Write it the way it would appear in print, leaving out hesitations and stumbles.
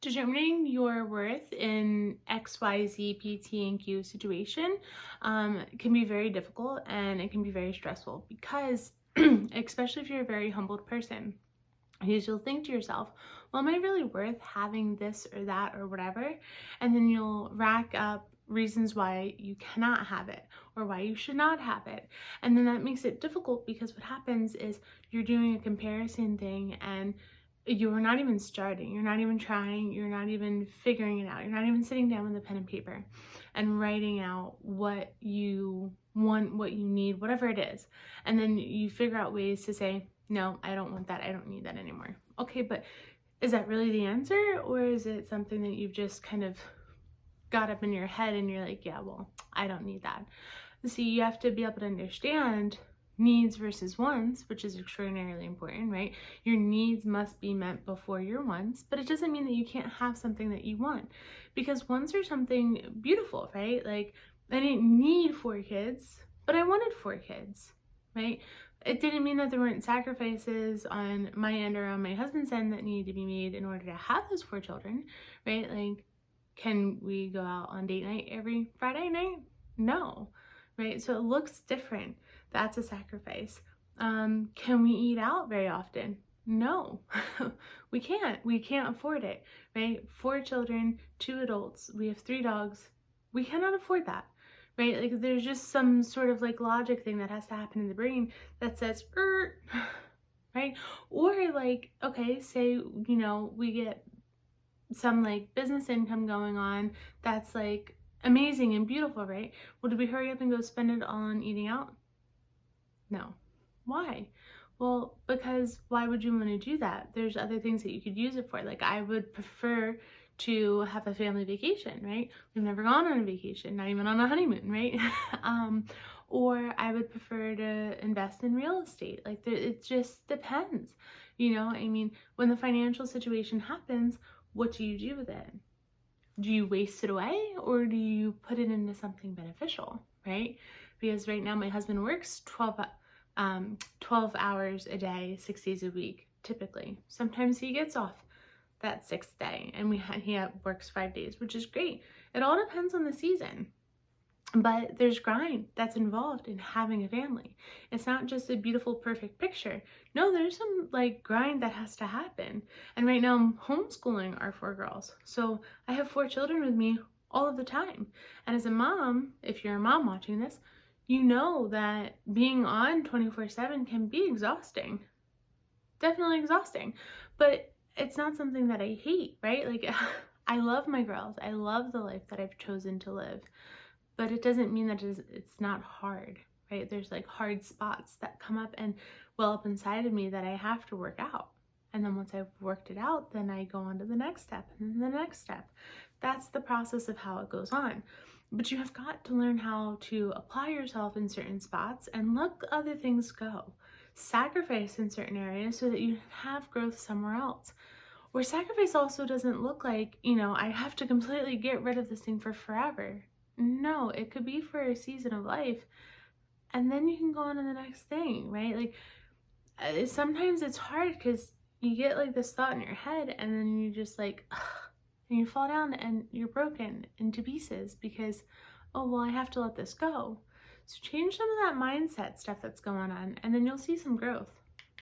Determining your worth in XYZ PT and Q situation can be very difficult and it can be very stressful because, especially if you're a very humbled person, because you'll think to yourself, well, am I really worth having this or that or whatever? And then you'll rack up reasons why you cannot have it or why you should not have it. And then that makes it difficult because what happens is you're doing a comparison thing and you're not even starting, you're not even trying, you're not even figuring it out, you're not even sitting down with a pen and paper and writing out what you want, what you need, whatever it is. And then you figure out ways to say, no, I don't want that, I don't need that anymore. Okay, but is that really the answer, or is it something that you've just kind of got up in your head and you're like, yeah, well, I don't need that. See, you have to be able to understand needs versus wants, which is extraordinarily important, right? Your needs must be met before your wants, but it doesn't mean that you can't have something that you want, because wants are something beautiful, right? Like, I didn't need 4 kids, but I wanted 4 kids, right? It didn't mean that there weren't sacrifices on my end or on my husband's end that needed to be made in order to have those 4 children, right? Like, can we go out on date night every Friday night? No, right? So it looks different. That's a sacrifice. Can we eat out very often? No, we can't. We can't afford it, right? 4 children, 2 adults. We have 3 dogs. We cannot afford that, right? Like, there's just some sort of like logic thing that has to happen in the brain that says, right? Or like, okay, say, we get some like business income going on that's like amazing and beautiful, right? Well, do we hurry up and go spend it all on eating out? No. Why? Well, because why would you want to do that? There's other things that you could use it for. Like, I would prefer to have a family vacation, right? We've never gone on a vacation, not even on a honeymoon, right? Or I would prefer to invest in real estate. Like, it just depends. I mean, when the financial situation happens, what do you do with it? Do you waste it away, or do you put it into something beneficial, right? Because right now my husband works 12 hours a day, 6 days a week, typically. Sometimes he gets off that 6th day and he works 5 days, which is great. It all depends on the season. But there's grind that's involved in having a family. It's not just a beautiful, perfect picture. No, there's some like grind that has to happen. And right now I'm homeschooling our 4 girls. So I have 4 children with me all of the time. And as a mom, if you're a mom watching this, you know that being on 24/7 can be exhausting. Definitely exhausting. But it's not something that I hate, right? Like, I love my girls. I love the life that I've chosen to live. But it doesn't mean that it's not hard, right? There's like hard spots that come up and well up inside of me that I have to work out. And then once I've worked it out, then I go on to the next step and then the next step. That's the process of how it goes on. But you have got to learn how to apply yourself in certain spots and let other things go. Sacrifice in certain areas so that you have growth somewhere else. Where sacrifice also doesn't look like, I have to completely get rid of this thing for forever. No, it could be for a season of life, and then you can go on to the next thing, right? Like, sometimes it's hard because you get like this thought in your head and then you just like, and you fall down and you're broken into pieces because, oh, well, I have to let this go. So change some of that mindset stuff that's going on, and then you'll see some growth.